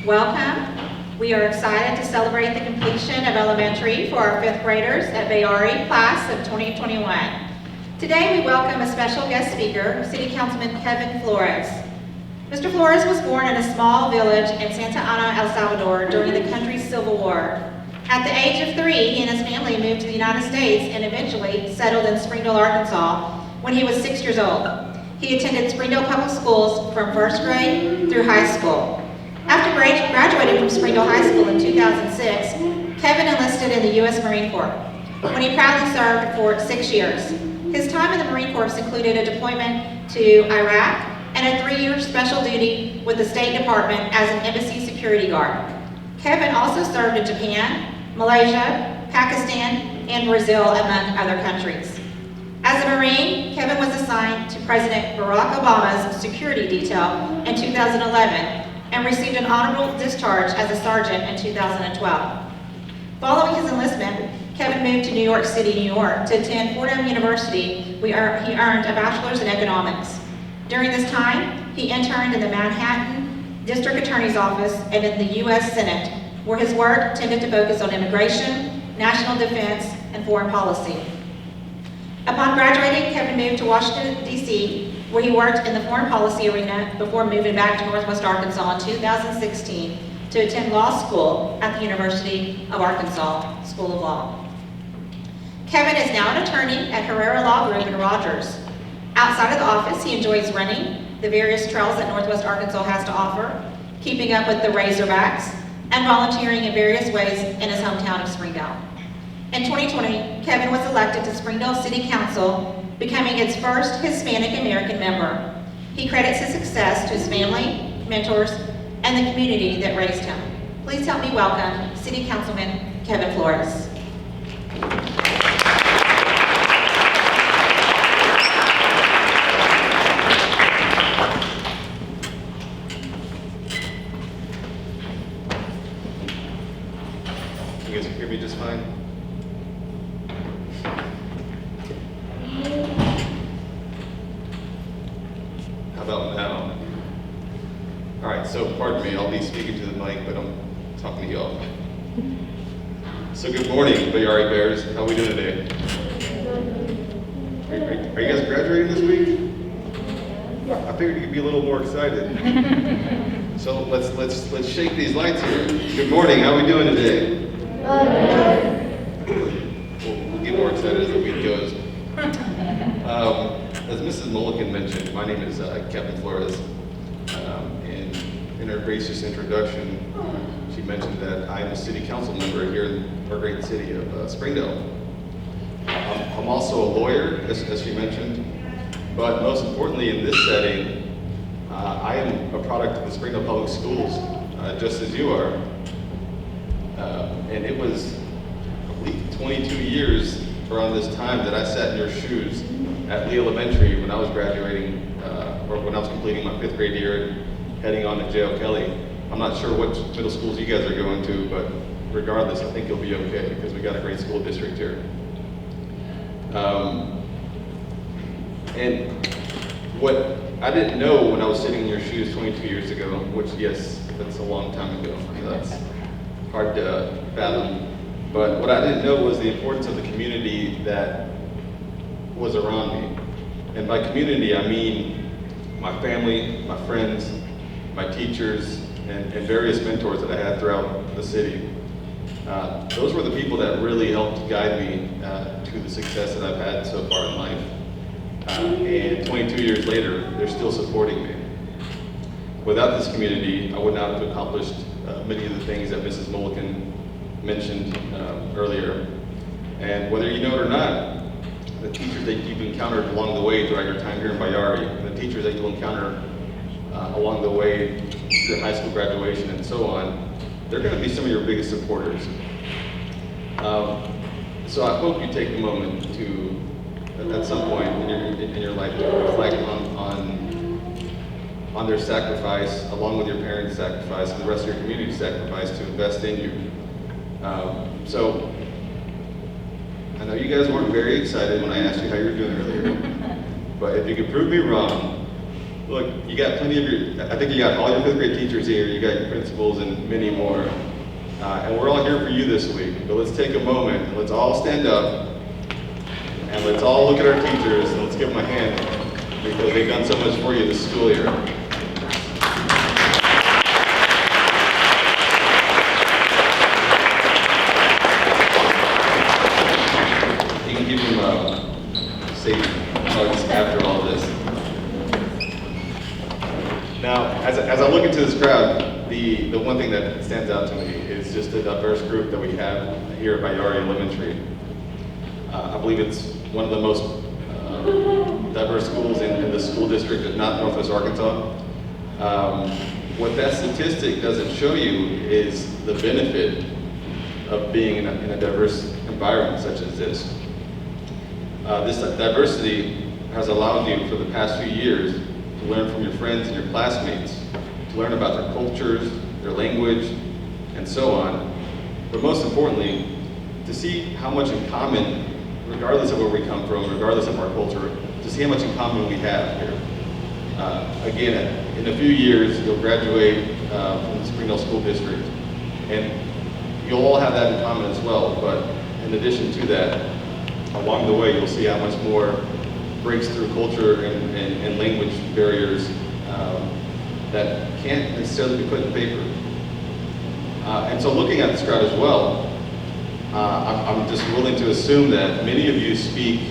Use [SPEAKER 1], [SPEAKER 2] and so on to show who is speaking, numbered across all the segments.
[SPEAKER 1] Welcome. We are excited to celebrate the completion of elementary for our fifth graders at Bayyari class of 2021. Today we welcome a special guest speaker, City Councilman Kevin Flores. Mr. Flores was born in a small village in Santa Ana, El Salvador during the country's Civil War. At the age of 3, he and his family moved to the United States and eventually settled in Springdale, Arkansas when he was 6 years old. He attended Springdale Public Schools from first grade through high school. After graduating from Springdale High School in 2006, Kevin enlisted in the U.S. Marine Corps, when he proudly served for 6 years. His time in the Marine Corps included a deployment to Iraq and a 3-year special duty with the State Department as an embassy security guard. Kevin also served in Japan, Malaysia, Pakistan, and Brazil, among other countries. As a Marine, Kevin was assigned to President Barack Obama's security detail in 2011 and received an honorable discharge as a sergeant in 2012. Following his enlistment, Kevin moved to New York City, New York to attend Fordham University, where he earned a bachelor's in economics. During this time, he interned in the Manhattan District Attorney's Office and in the U.S. Senate, where his work tended to focus on immigration, national defense, and foreign policy. Upon graduating, Kevin moved to Washington, D.C., where he worked in the foreign policy arena before moving back to Northwest Arkansas in 2016 to attend law school at the University of Arkansas School of Law. Kevin is now an attorney at Herrera Law Group in Rogers. Outside of the office, he enjoys running the various trails that Northwest Arkansas has to offer, keeping up with the Razorbacks, and volunteering in various ways in his hometown of Springdale. In 2020, Kevin was elected to Springdale City Council, becoming its first Hispanic American member. He credits his success to his family, mentors, and the community that raised him. Please help me welcome City Councilman Kevin Flores.
[SPEAKER 2] You guys can hear me just fine? How about now? All right, so pardon me, I'll be speaking to the mic, but I'm talking to y'all. So good morning, Bayyari Bears. How are we doing today? Are you guys graduating this week? I figured you could be a little more excited. So let's shake these lights here. Good morning, how are we doing today? We'll get more excited as the week goes. As Mrs. Mulligan mentioned, my name is Kevin Flores. And in her gracious introduction, she mentioned that I am a city council member here in our great city of Springdale. I'm also a lawyer, as she mentioned, but most importantly in this setting, I am a product of the Springdale Public Schools, just as you are. And it was, I believe, 22 years around this time that I sat in your shoes at Lee Elementary when I was graduating, or when I was completing my 5th grade year and heading on to J.L. Kelly. I'm not sure what middle schools you guys are going to, but regardless, I think you'll be okay because we got a great school district here. And what I didn't know when I was sitting in your shoes 22 years ago, which yes, that's a long time ago. That's hard to fathom. But what I didn't know was the importance of the community that was around me. And by community, I mean my family, my friends, my teachers, and various mentors that I had throughout the city. Those were the people that really helped guide me to the success that I've had so far in life. And 22 years later, they're still supporting me. Without this community, I would not have accomplished many of the things that Mrs. Mulligan mentioned earlier. And whether you know it or not, the teachers that you've encountered along the way throughout your time here in Bayyari, and the teachers that you'll encounter along the way to your high school graduation and so on, they're going to be some of your biggest supporters. So I hope you take a moment to, at some point in your life, to reflect on their sacrifice, along with your parents' sacrifice and the rest of your community's sacrifice to invest in you. So I know you guys weren't very excited when I asked you how you were doing earlier, but if you could prove me wrong, Look, you got plenty of I think you got all your fifth grade teachers here, you got your principals and many more. And we're all here for you this week. But let's take a moment and let's all stand up and let's all look at our teachers and let's give them a hand because they've done so much for you this school year. You can give them safe hugs after all this. Now, as I look into this crowd, the one thing that stands out to me is just the diverse group that we have here at Bayyari Elementary. I believe it's one of the most diverse schools in the school district, if not Northwest Arkansas. What that statistic doesn't show you is the benefit of being in a diverse environment such as this. This diversity has allowed you for the past few years to learn from your friends and your classmates, to learn about their cultures, their language, and so on. But most importantly, to see how much in common, regardless of where we come from, regardless of our culture, to see how much in common we have here. Again, in a few years, you'll graduate from the Springdale School District, and you'll all have that in common as well. But in addition to that, along the way, you'll see how much more breaks through culture and language barriers that can't necessarily be put in paper. And so looking at this crowd as well, I'm just willing to assume that many of you speak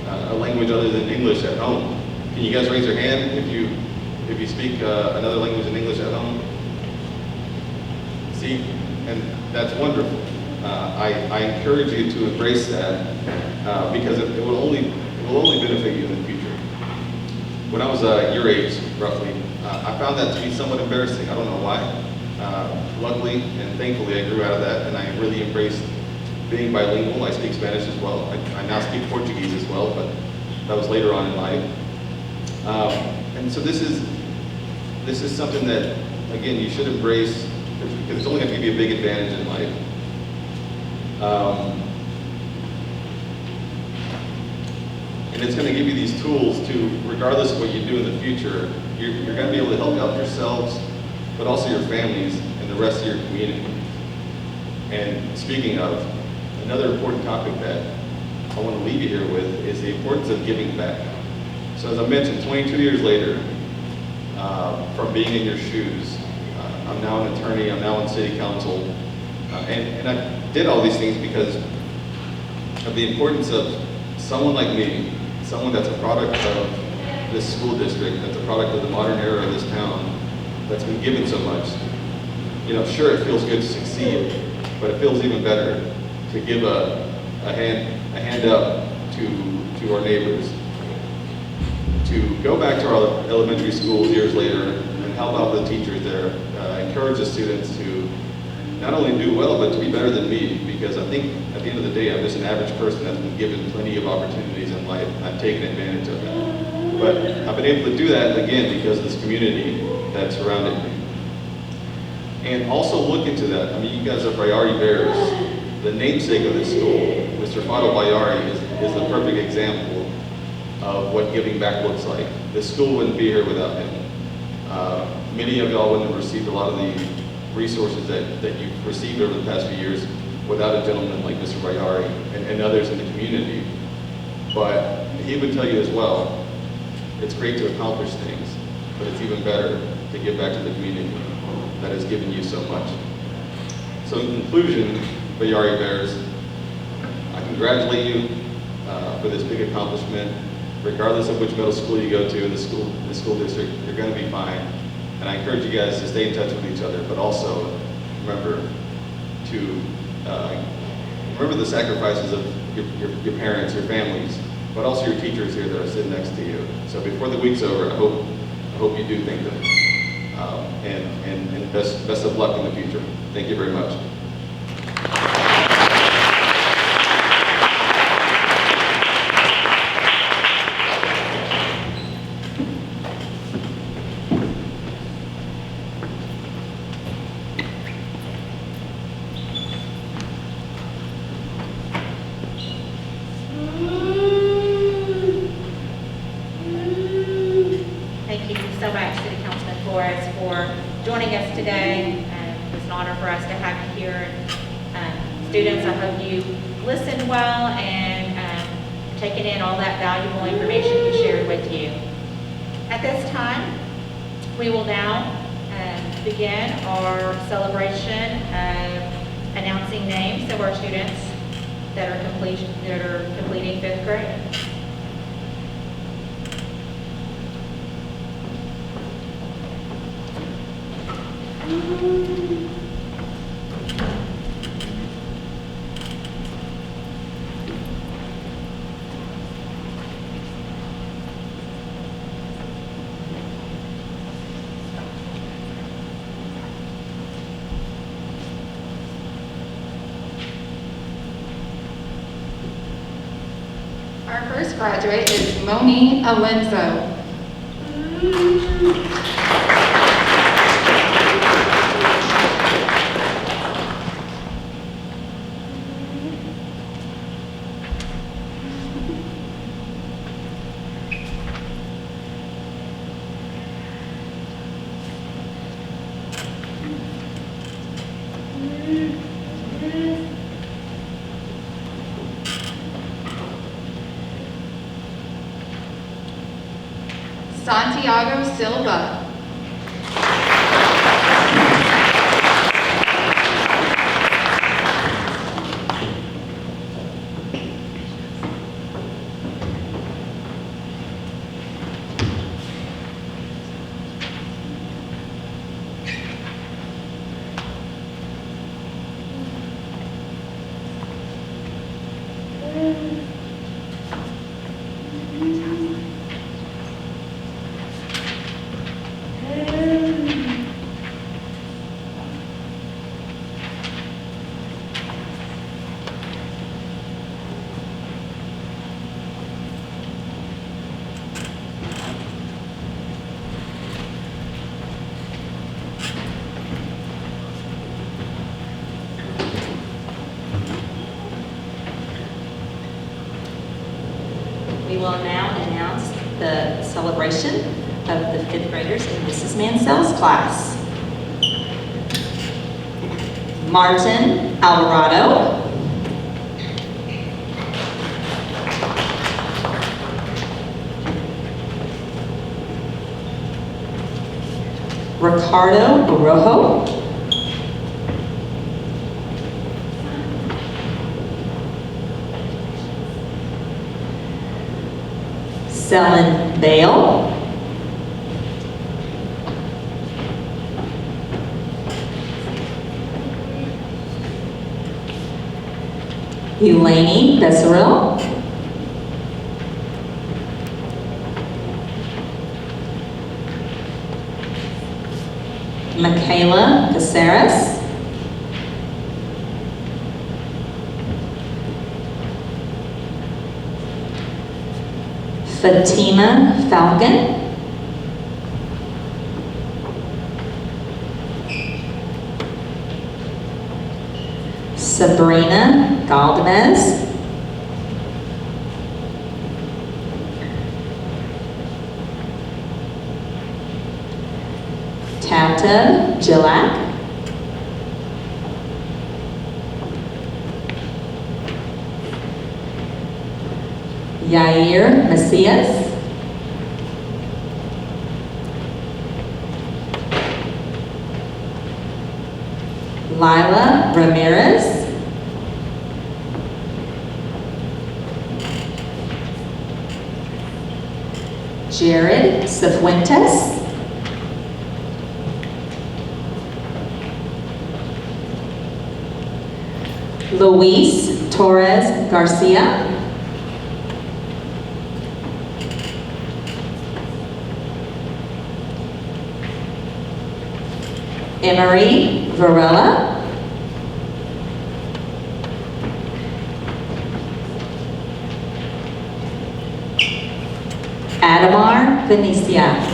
[SPEAKER 2] a language other than English at home. Can you guys raise your hand if you speak another language than English at home? See, and that's wonderful. I encourage you to embrace that because it will only benefit you in the future. When I was your age, roughly, I found that to be somewhat embarrassing. I don't know why. Luckily and thankfully, I grew out of that, and I really embraced being bilingual. I speak Spanish as well. I now speak Portuguese as well, but that was later on in life. And so this is something that, again, you should embrace because it's only going to give you a big advantage in life. And it's going to give you these tools to, regardless of what you do in the future, you're going to be able to help out yourselves, but also your families and the rest of your community. And speaking of, another important topic that I want to leave you here with is the importance of giving back. So as I mentioned, 22 years later, from being in your shoes, I'm now an attorney, I'm now on city council, and I did all these things because of the importance of someone like me, someone that's a product of this school district, that's a product of the modern era of this town, that's been given so much. You know, sure, it feels good to succeed, but it feels even better to give a hand up to our neighbors, to go back to our elementary schools years later and help out the teachers there, encourage the students to not only do well, but to be better than me, because I think at the end of the day, I'm just an average person that's been given plenty of opportunities in life, and I've taken advantage of it. But I've been able to do that, again, because of this community that surrounded me. And also look into that. I mean, you guys are HAR-BERs. The namesake of this school, Mr. Bayyari, is the perfect example of what giving back looks like. This school wouldn't be here without him. Many of y'all wouldn't have received a lot of the resources that you've received over the past few years without a gentleman like Mr. Bayyari and others in the community. But he would tell you as well, it's great to accomplish things, but it's even better to give back to the community that has given you so much. So in conclusion, HAR-BERs, I congratulate you for this big accomplishment. Regardless of which middle school you go to in the school district, you're going to be fine. And I encourage you guys to stay in touch with each other, but also remember the sacrifices of your parents, your families, but also your teachers here that are sitting next to you. So before the week's over, I hope you do thank them. And best of luck in the future. Thank you very much.
[SPEAKER 1] Thank you so much. us today. It's an honor for us to have you here. Students, I hope you listened well and taken in all that valuable information we shared with you. At this time, we will now begin our celebration of announcing names of our students that are completing 5th grade.
[SPEAKER 3] Our first graduate is Moni Alenzo. Santiago Silva.
[SPEAKER 4] We will now announce the celebration of the 5th graders in Mrs. Mansell's class. Martin Alvarado. Ricardo Rojo. Selin Bale. Eleni Becerril. Michaela Caceres. Fatima Falcon. Sabrina Galdamez. Tata Gillak. Yair Macias. Lila Ramirez. Jared Cifuentes. Luis Torres Garcia. Emery Varela. Adamar Venecia.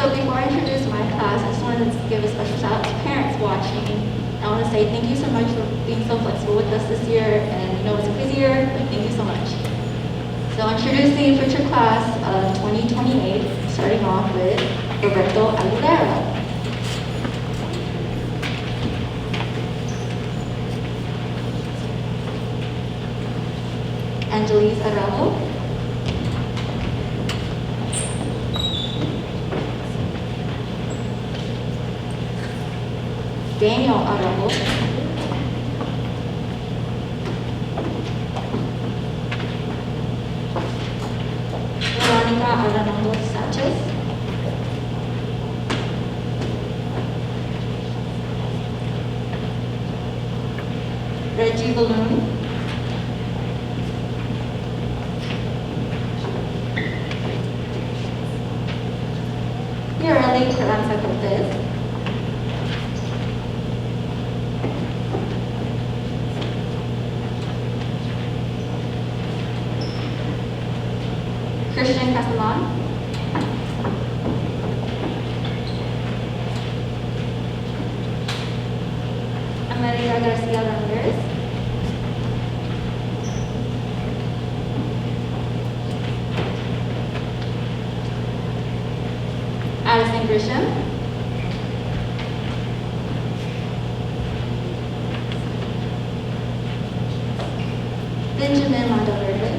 [SPEAKER 5] So before I introduce my class, I just wanted to give a special shout out to parents watching. I want to say thank you so much for being so flexible with us this year, and it's a busy year, but thank you so much. So introducing future class of 2028, starting off with Roberto Aguilera. Angelis Araujo. Daniel Araujo. Veronica Aranondo Sanchez. Reggie Balloon. Yoreli Carranza Cortez. Christian Castellan. Amaria Garcia Ramirez. Addison Grisham. Benjamin Monteverde.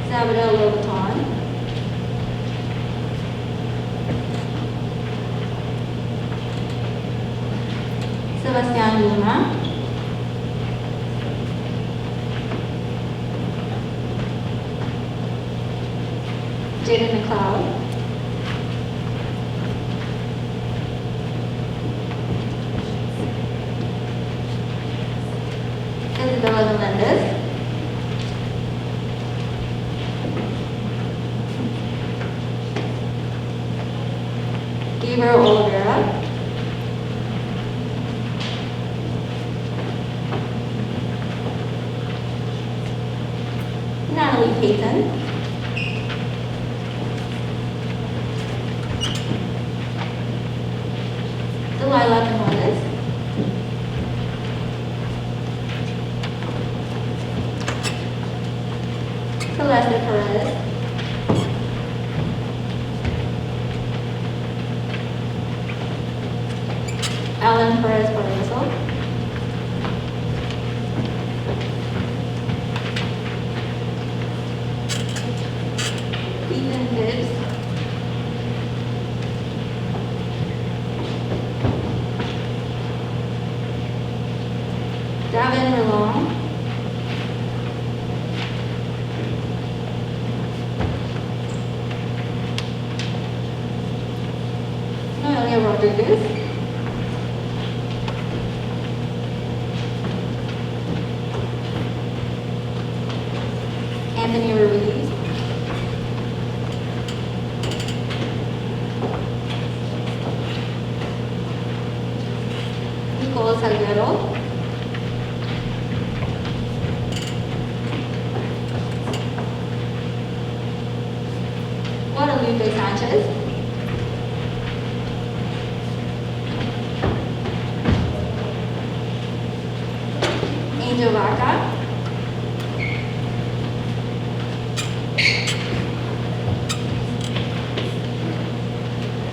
[SPEAKER 5] Sabado Lobaton. Sebastian Luna. Jaden McLeod. Isabella Melendez. Gabriel Oliveira. Natalie Payton. Delilah Camones. Celeste Perez. Alan Perez Barroso. Ethan Bibbs. Davin Merlong. Noelia Rodriguez. Anthony Ruiz. Nicole Salguero. Guadalupe Sanchez. Angel Vaca.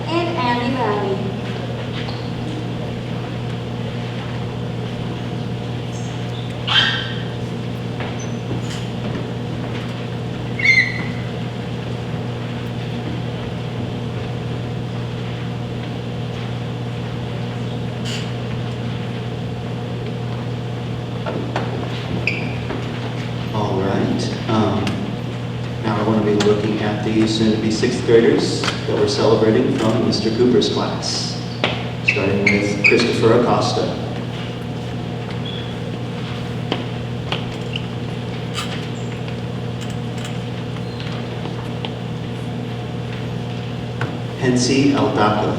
[SPEAKER 5] And Andy Valley.
[SPEAKER 6] All right. Now I want to be looking at the soon-to-be sixth graders that we're celebrating from Mr. Cooper's class, starting with Christopher Acosta. Hensi Aldaco.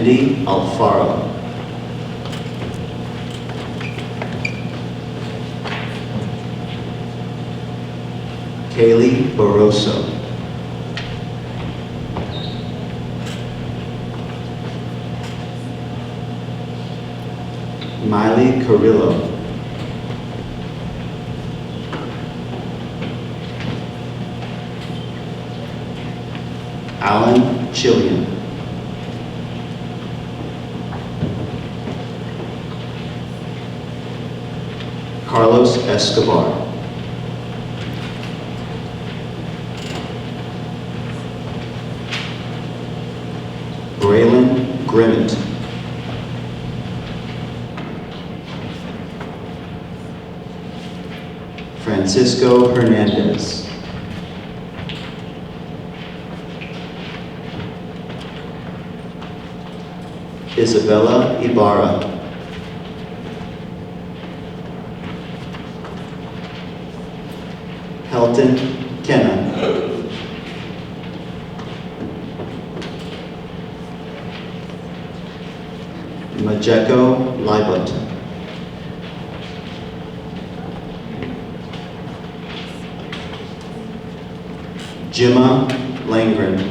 [SPEAKER 6] Andy Alfaro. Kaylee Barroso. Miley Carrillo. Alan Chillian. Carlos Escobar. Braylon Grimmett. Francisco Hernandez. Isabella Ibarra. Helton Kenna. Majeko Libut. Jimma Langren.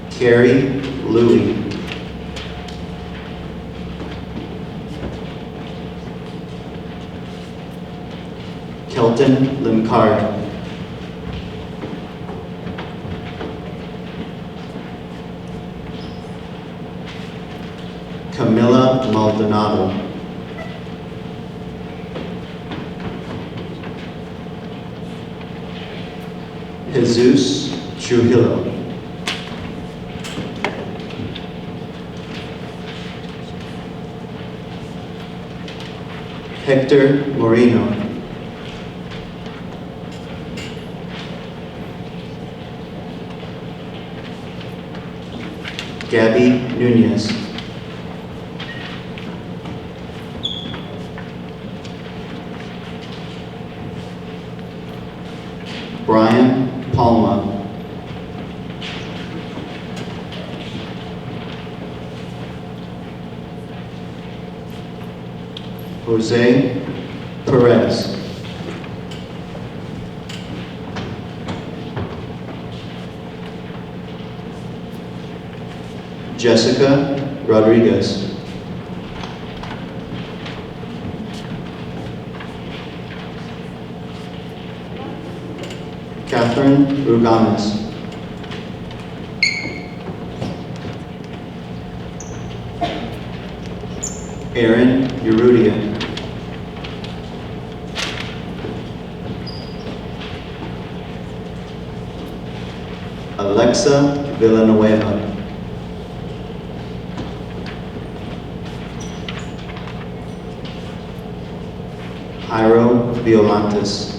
[SPEAKER 6] Carrie Louie. Kelton Limkar. Camila Maldonado. Jesus Trujillo. Hector Moreno. Gabby Nunez. Brian Palma. Jose Perez. Jessica Rodriguez. Catherine Rugames. Aaron Urrutia. Alexa Villanueva. Jairo Violantes.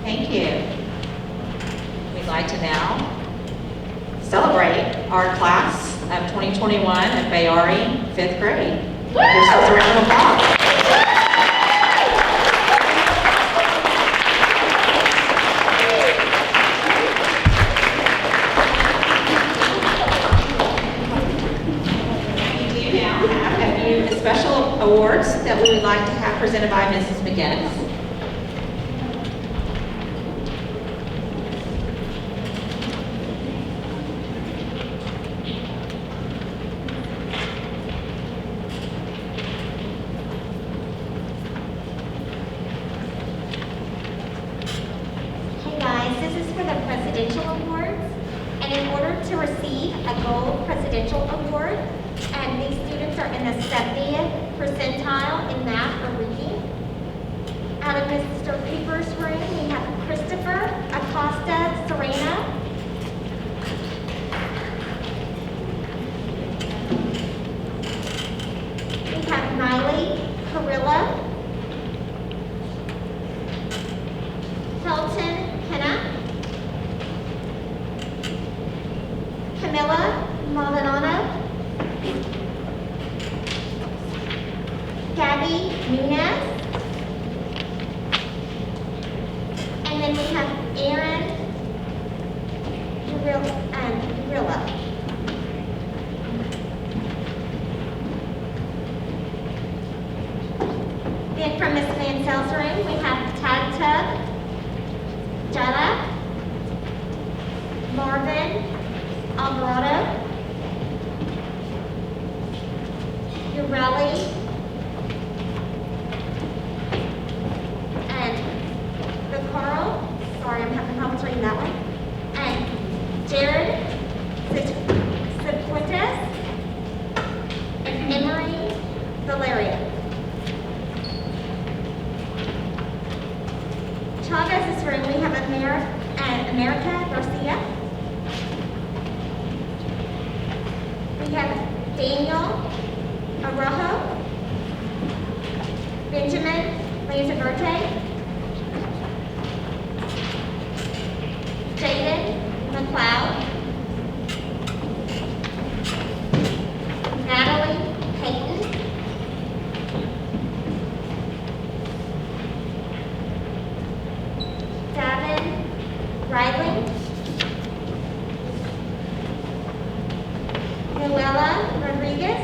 [SPEAKER 1] Thank you. We'd like to now celebrate our class of 2021 at Bayyari, 5th grade. Give yourselves a round of applause. We do now have a few special awards that we would like to have presented by Mrs. McGinnis.
[SPEAKER 7] Hey guys, this is for the Presidential Awards, and in order to receive a Gold Presidential Award, and these students are in the 70th percentile in math or reading. Out of Mr. Cooper's room, we have Christopher Acosta Serena. We have Miley Carrillo. Helton Henna. then we have Aaron Urilla. Then from Miss Mansell's room, we have Tagtub, Jada, Marvin Alvarado, Urelli, and the Carl, sorry, I'm having problems reading that one, and Jared Cifuentes, and Emery Valeria. Chavez's room, we have America Garcia. We have Daniel Arrojo, Benjamin Lanzaverte, Jaden McLeod, Natalie Payton, Davin Riley, Noella Rodriguez,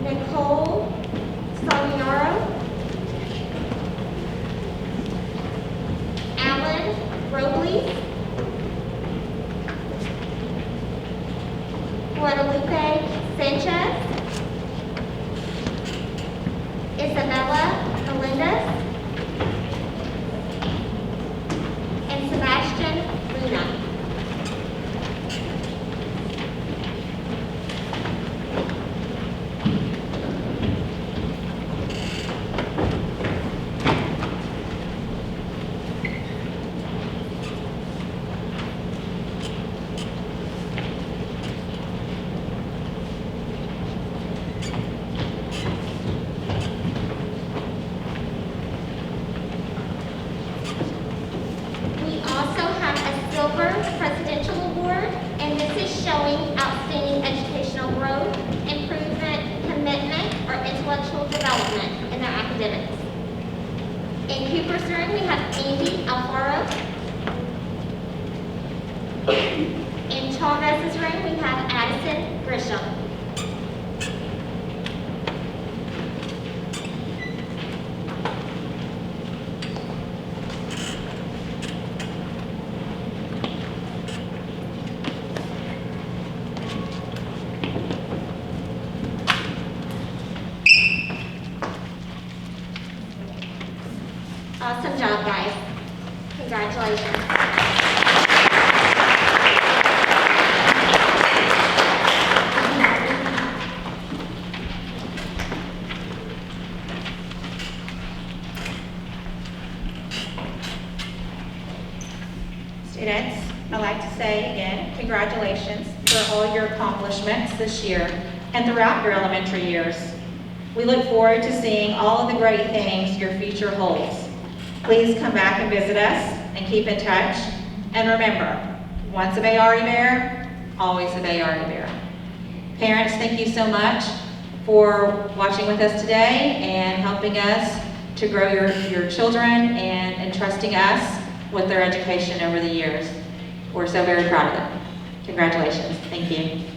[SPEAKER 7] Nicole Saliaro, Alan Robley, Guadalupe Sanchez, Isabella Melendez, and Sebastian Luna. We also have a silver presidential award, and this is showing outstanding educational growth, improvement, commitment, or intellectual development in their academics. In Cooper's room, we have Andy Alfaro. In Chavez's room, we have Addison Grisham. Awesome job, guys. Congratulations.
[SPEAKER 1] Students, I'd like to say again, congratulations for all your accomplishments this year and throughout your elementary years. We look forward to seeing all of the great things your future holds. Please come back and visit us and keep in touch. And remember, once a Bayyari Bear, always a Bayyari Bear. Parents, thank you so much for watching with us today and helping us to grow your children and entrusting us with their education over the years. We're so very proud of them. Congratulations. Thank you.